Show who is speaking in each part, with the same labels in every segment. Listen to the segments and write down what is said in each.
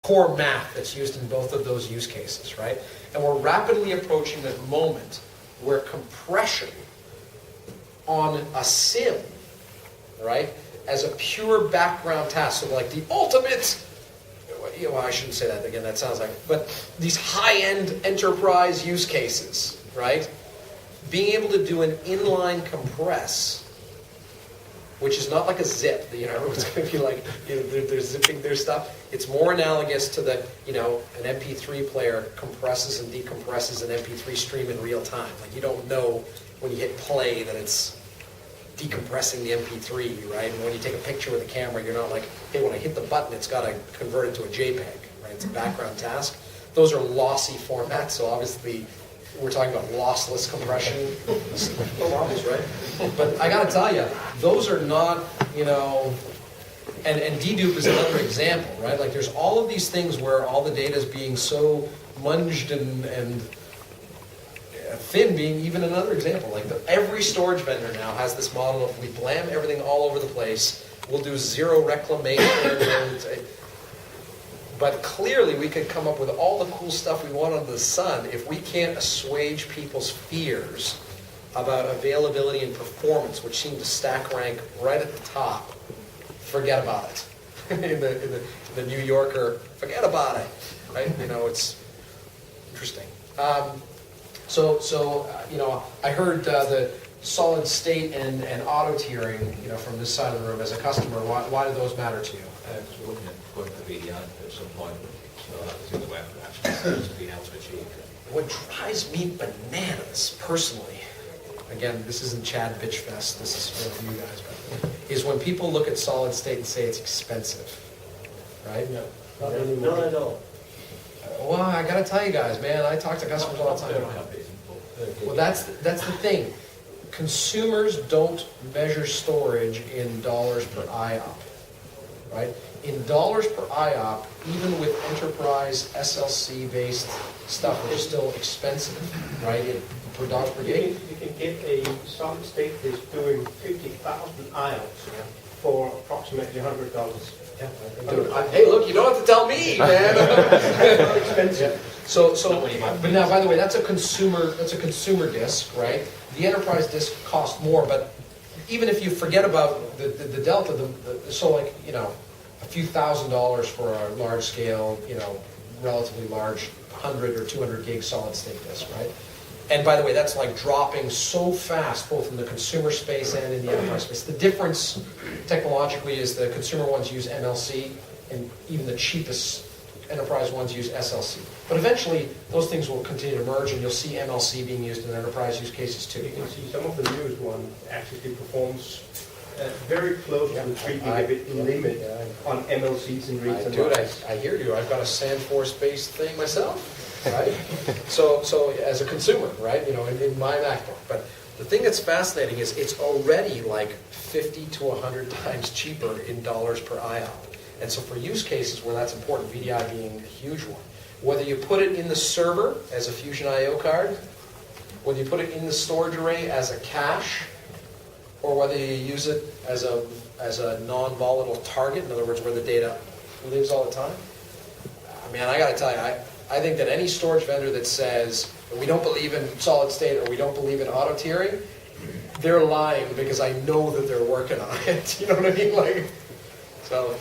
Speaker 1: core math that's used in both of those use cases, right? And we're rapidly approaching that moment where compression on a sim, right, as a pure background task, so like the ultimate, well, I shouldn't say that again, that sounds like, but these high-end enterprise use cases, right? Being able to do an inline compress, which is not like a zip, you know, everyone's going to be like, you know, they're zipping their stuff. It's more analogous to the, you know, an MP3 player compresses and decompresses an MP3 stream in real time. Like you don't know when you hit play that it's decompressing the MP3, right? And when you take a picture with a camera, you're not like, hey, when I hit the button, it's got to convert it to a JPEG, right? It's a background task. Those are lossy formats, so obviously we're talking about lossless compression. No losses, right? But I got to tell you, those are not, you know, and dedupe is another example, right? Like there's all of these things where all the data is being so munged and thin being even another example. Like every storage vendor now has this model of we blam everything all over the place, we'll do zero reclamation, but clearly we could come up with all the cool stuff we want under the sun if we can't assuage people's fears about availability and performance, which seem to stack rank right at the top. Forget about it. in the New Yorker, forget about it. Right? You know, it's interesting. So you know, I heard the solid state and auto tiering, you know, from this side of the room as a customer. Why do those matter to you?
Speaker 2: Because we're looking at going to VDI at some point, through the web, perhaps, to be able to achieve.
Speaker 1: What drives me bananas, personally, again, this isn't Chad Bitchfest, this is for you guys, but, is when people look at solid state and say it's expensive, right?
Speaker 3: No, not anymore. Not at all.
Speaker 1: Well, I gotta tell you guys, man, I talk to customers all the time. Well, that's the thing. Consumers don't measure storage in dollars per IOP, right? In dollars per IOP, even with enterprise SLC-based stuff, which is still expensive, right? Per dollars per gig.
Speaker 3: You can get a solid state that's doing 50,000 IOPS for approximately $100.
Speaker 1: Yeah, hey, look, you don't have to tell me, man.
Speaker 3: It's not expensive.
Speaker 1: So, but now, by the way, that's a consumer disk, right? The enterprise disk costs more, but even if you forget about the delta, so like, you know, a few $1,000s for a large scale, you know, relatively large 100 or 200 gig solid state disk, right? And by the way, that's like dropping so fast, both in the consumer space and in the enterprise space. The difference technologically is the consumer ones use MLC, and even the cheapest enterprise ones use SLC. But eventually, those things will continue to merge, and you'll see MLC being used in enterprise use cases too.
Speaker 3: You can see some of the newest one actually performs very close to the 3 gigabit limit on MLCs and reads and
Speaker 1: Dude,
Speaker 3: writes.
Speaker 1: I hear you. I've got a SandForce-based thing myself. Right? So as a consumer, right, you know, in my MacBook. But the thing that's fascinating is it's already like 50 to 100 times cheaper in dollars per IOP. And so for use cases where that's important, VDI being a huge one, whether you put it in the server as a Fusion IO card, whether you put it in the storage array as a cache, or whether you use it as a non-volatile target, in other words, where the data lives all the time. I mean, I got to tell you, I think that any storage vendor that says we don't believe in solid state or we don't believe in auto tiering, they're lying because I know that they're working on it. You know what I mean? Like, so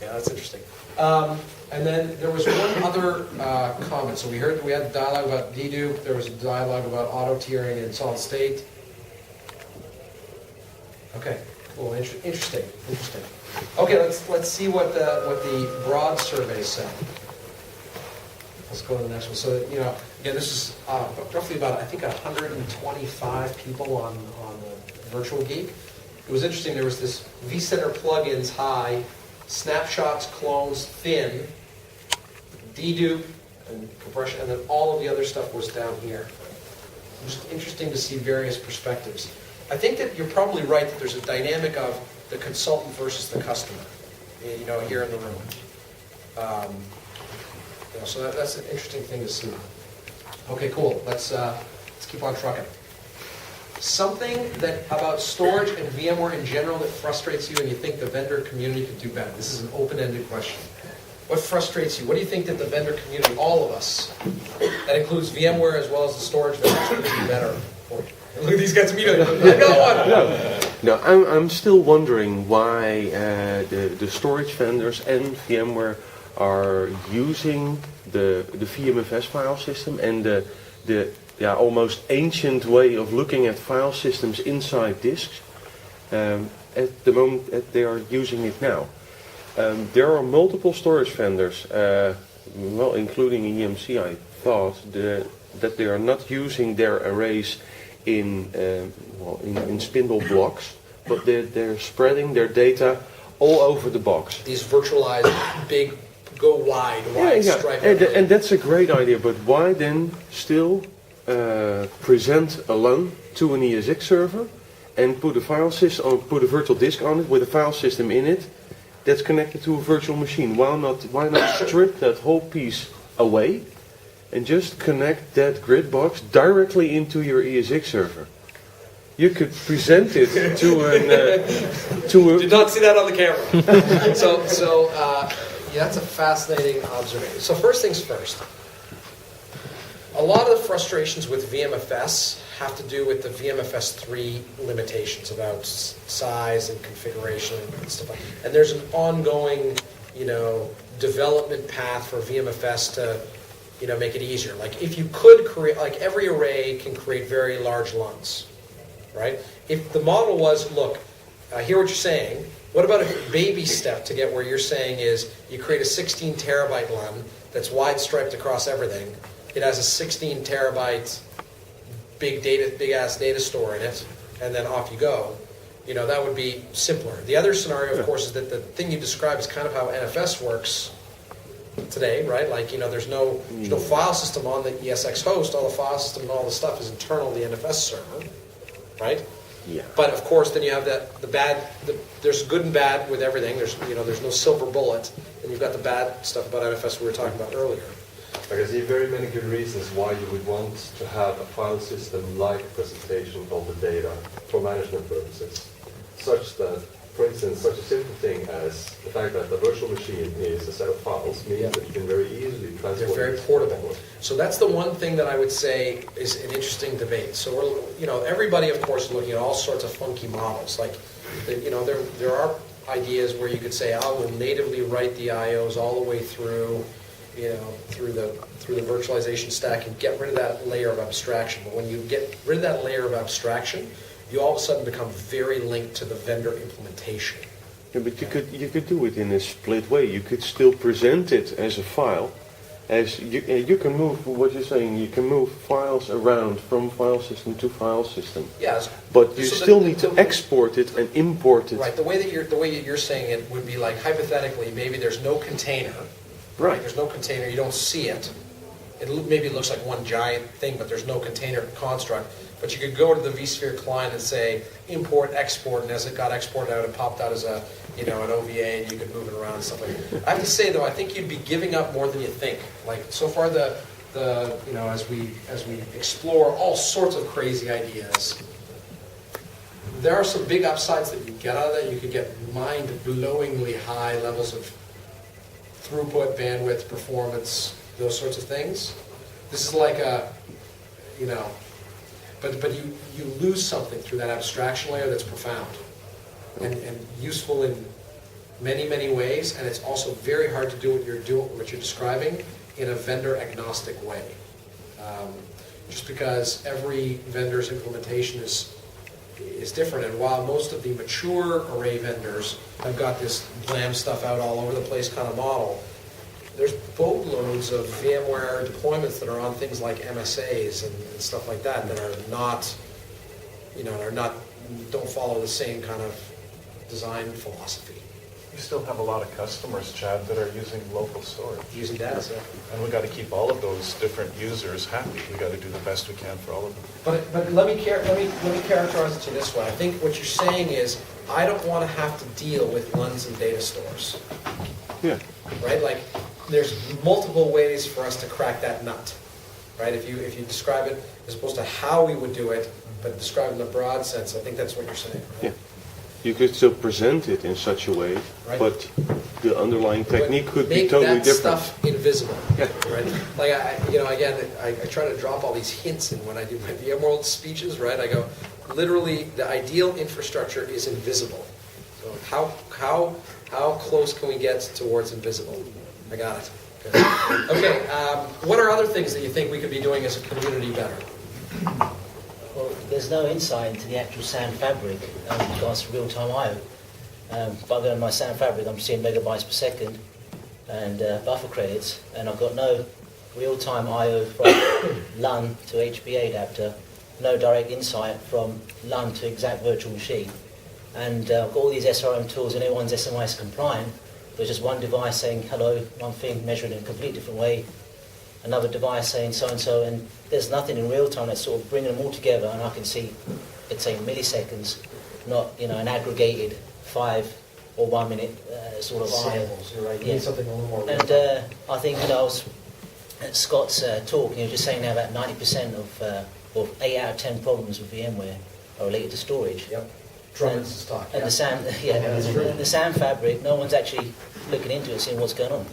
Speaker 1: yeah, that's interesting. And then there was one other comment. So we had a dialogue about dedupe. There was a dialogue about auto tiering and solid state. Okay, cool. Interesting. Okay, let's see what the broad surveys say. Let's go to the next one. So, you know, again, this is roughly about, I think, 125 people on the Virtual Geek. It was interesting. There was this vCenter plugins high, snapshots, clones, thin, dedupe, and compression, and then all of the other stuff was down here. Just interesting to see various perspectives. I think that you're probably right that there's a dynamic of the consultant versus the customer, you know, here in the room. So that's an interesting thing to see. Okay, cool. Let's keep on trucking. Something that about storage and VMware in general that frustrates you and you think the vendor community could do better. This is an open-ended question. What frustrates you? What do you think that the vendor community, all of us, that includes VMware as well as the storage vendors, could do better for you? And look at these guys immediately. I got one.
Speaker 4: No, I'm still wondering why the storage vendors and VMware are using the VMFS file system and the almost ancient way of looking at file systems inside disks at the moment that they are using it now. There are multiple storage vendors, including EMC, I thought, that they are not using their arrays in spindle blocks, but they're spreading their data all over the box.
Speaker 1: These virtualized, big, go wide stripe.
Speaker 4: And that's a great idea, but why then still present a LAN to an ESX server and put a file system, or put a virtual disk on it with a file system in it that's connected to a virtual machine? Why not strip that whole piece away and just connect that grid box directly into your ESX server? You could present it to a
Speaker 1: Did not see that on the camera. So that's a fascinating observation. So first things first. A lot of the frustrations with VMFS have to do with the VMFS 3 limitations about size and configuration and stuff like that. And there's an ongoing, development path for VMFS to, make it easier. Like if you could create, like every array can create very large LUNs, right? If the model was, look, I hear what you're saying. What about a baby step to get where you're saying is you create a 16 terabyte LUN that's wide striped across everything. It has a 16 terabyte big ass data store in it, and then off you go. That would be simpler. The other scenario, of course, is that the thing you describe is kind of how NFS works today, right? Like, there's no file system on the ESX host. All the file system and all the stuff is internal to the NFS server, right?
Speaker 4: Yeah.
Speaker 1: But of course, then you have there's good and bad with everything. There's no silver bullet, and you've got the bad stuff about NFS we were talking about earlier.
Speaker 5: I can see very many good reasons why you would want to have a file system-like presentation of the data for management purposes, such that, for instance, such a simple thing as the fact that the virtual machine is a set of files means that you can very easily transport.
Speaker 1: They're very portable. So that's the one thing that I would say is an interesting debate. So everybody, of course, is looking at all sorts of funky models. Like, there are ideas where you could say, I will natively write the IOs all the way through through the virtualization stack and get rid of that layer of abstraction. But when you get rid of that layer of abstraction, you all of a sudden become very linked to the vendor implementation.
Speaker 4: Yeah, but you could do it in a split way. You could still present it as a file. As you can move what you're saying, you can move files around from file system to file system.
Speaker 1: Yes.
Speaker 4: But you still need to export it and import it.
Speaker 1: Right. The way you're saying it would be like, hypothetically, maybe there's no container.
Speaker 4: Right.
Speaker 1: There's no container. You don't see it. Maybe it looks like one giant thing, but there's no container construct. But you could go to the vSphere client and say import, export, and as it got exported out, it popped out as an OVA, and you could move it around and stuff like that. I have to say though, I think you'd be giving up more than you think. Like so far, as we explore all sorts of crazy ideas, there are some big upsides that you get out of that. You could get mind-blowingly high levels of throughput, bandwidth, performance, those sorts of things. This is like but you lose something through that abstraction layer that's profound and useful in many, many ways, and it's also very hard to do what you're describing in a vendor agnostic way. Just because every vendor's implementation is different, and while most of the mature array vendors have got this blam stuff out all over the place kind of model, there's boatloads of VMware deployments that are on things like MSAs and stuff like that are not, don't follow the same kind of design philosophy.
Speaker 6: You still have a lot of customers, Chad, that are using local storage.
Speaker 1: Using data set.
Speaker 6: And we've got to keep all of those different users happy. We've got to do the best we can for all of them.
Speaker 1: But let me characterize it to you this way. I think what you're saying is, I don't want to have to deal with LUNs and data stores.
Speaker 4: Yeah.
Speaker 1: Right? Like, there's multiple ways for us to crack that nut. Right? If you describe it as opposed to how we would do it, but describe it in a broad sense, I think that's what you're saying. Right?
Speaker 4: Yeah. you could still present it in such a way,
Speaker 1: Right.
Speaker 4: but the underlying technique could be
Speaker 1: Make
Speaker 4: totally
Speaker 1: that
Speaker 4: different.
Speaker 1: stuff invisible,
Speaker 4: Yeah.
Speaker 1: right? Like I try to drop all these hints in when I do my VMworld speeches, right? I go, literally, the ideal infrastructure is invisible. So how close can we get towards invisible? I got it. Okay. What are other things that you think we could be doing as a community better?
Speaker 7: Well, there's no insight into the actual SAN fabric with regards to real-time I/O. By going on my SAN fabric, I'm seeing megabytes per second and buffer credits, and I've got no real-time I/O from LUN to HBA adapter, no direct insight from LUN to exact virtual machine. And I've got all these SRM tools, and everyone's SMIS compliant. There's just one device saying hello, one thing measured in a completely different way, another device saying so-and-so, and there's nothing in real time that's sort of bringing them all together, and I can see, let's say, milliseconds, not an aggregated 5 or 1 minute sort of
Speaker 1: Samples, you're right. You
Speaker 7: Yeah.
Speaker 1: need something a little more real
Speaker 7: And
Speaker 1: time.
Speaker 7: I think, I was at Scott's talk, just saying now about 90% or 8 out of 10 problems with VMware are related to storage.
Speaker 1: Yep. Drummond's talk.
Speaker 7: And
Speaker 1: yeah.
Speaker 7: the SAM,
Speaker 1: that's true.
Speaker 7: the SAM fabric, no one's actually looking into it, seeing what's going on.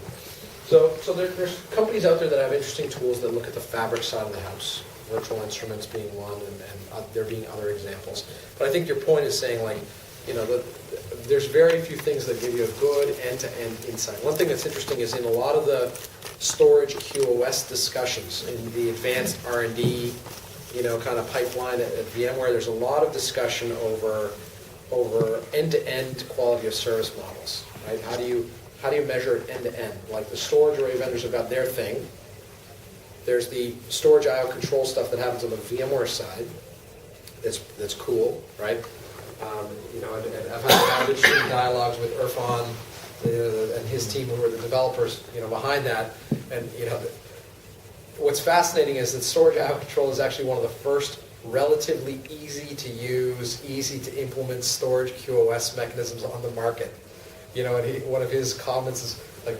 Speaker 1: So there's companies out there that have interesting tools that look at the fabric side of the house, virtual instruments being one, and there being other examples. But I think your point is saying, like, there's very few things that give you a good end-to-end insight. One thing that's interesting is in a lot of the storage QoS discussions, in the advanced R&D, kind of pipeline at VMware, there's a lot of discussion over end-to-end quality of service models, right? How do you measure it end-to-end? Like the storage array vendors have got their thing. There's the storage I/O control stuff that happens on the VMware side. That's cool, right? And I've had interesting dialogues with Irfan and his team, who are the developers, behind that. And what's fascinating is that storage I/O control is actually one of the first relatively easy to use, easy to implement storage QoS mechanisms on the market. And one of his comments is like,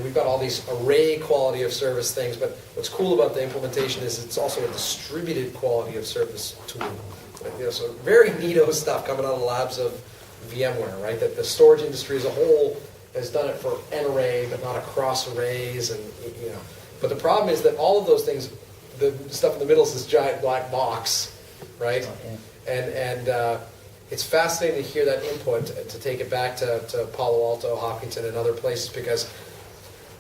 Speaker 1: we've got all these array quality of service things, but what's cool about the implementation is it's also a distributed quality of service tool. So very neato stuff coming out of the labs of VMware, right? That the storage industry as a whole has done it for n array, but not across arrays, and But the problem is that all of those things, the stuff in the middle is this giant black box, right? And it's fascinating to hear that input, to take it back to Palo Alto, Hopkinton, and other places, because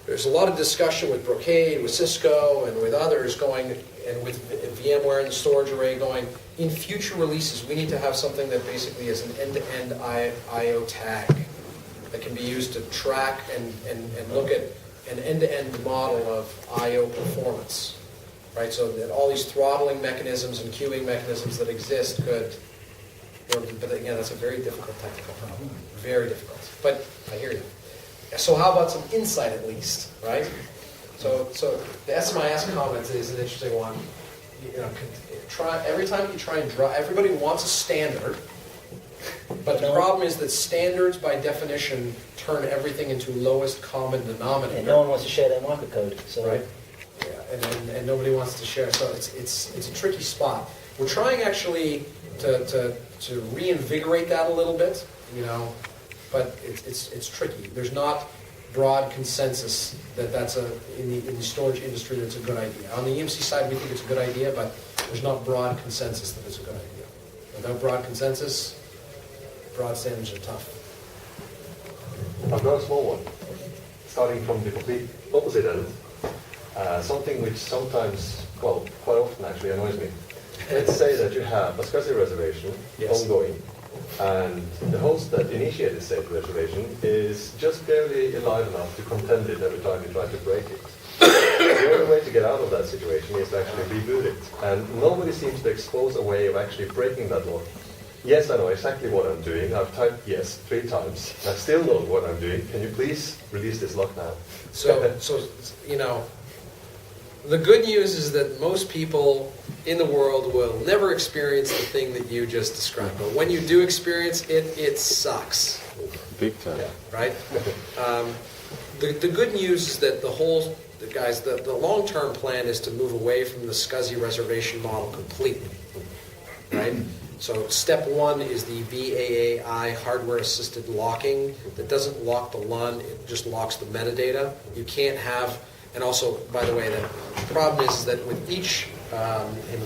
Speaker 1: there's a lot of discussion with Brocade, with Cisco, and with others going, and with VMware and the storage array going, in future releases, we need to have something that basically is an end-to-end I/O tag that can be used to track and look at an end-to-end model of I/O performance, right? So that all these throttling mechanisms and queuing mechanisms that exist could, but again, that's a very difficult technical problem, very difficult. But I hear you. So how about some insight at least, right? So the SMIS comment is an interesting one. Every time you try and draw, everybody wants a standard, but the problem is that standards by definition turn everything into lowest common denominator.
Speaker 7: And no one wants to share their microcode, so
Speaker 1: Right. Yeah, and nobody wants to share, so it's a tricky spot. We're trying actually to reinvigorate that a little bit, but it's tricky. There's not broad consensus that's in the storage industry that's a good idea. On the EMC side, we think it's a good idea, but there's not broad consensus that it's a good idea. Without broad consensus, broad standards are tough.
Speaker 5: I've got a small one, starting from the complete opposite end. Something which sometimes, well, quite often actually annoys me. Let's say that you have a SCSI reservation ongoing, and the host that initiated said reservation is just barely alive enough to contend it every time you try to break it. The only way to get out of that situation is to actually reboot it, and nobody seems to expose a way of actually breaking that lock. Yes, I know exactly what I'm doing. I've typed yes 3 times. I still know what I'm doing. Can you please release this lock now?
Speaker 1: So the good news is that most people in the world will never experience the thing that you just described. But when you do experience it, it sucks,
Speaker 4: Big time.
Speaker 1: right? The good news is that the long-term plan is to move away from the SCSI reservation model completely, right? So step one is the VAAI hardware-assisted locking that doesn't lock the LUN, it just locks the metadata. You can't have, and also, by the way, the problem is that with each, and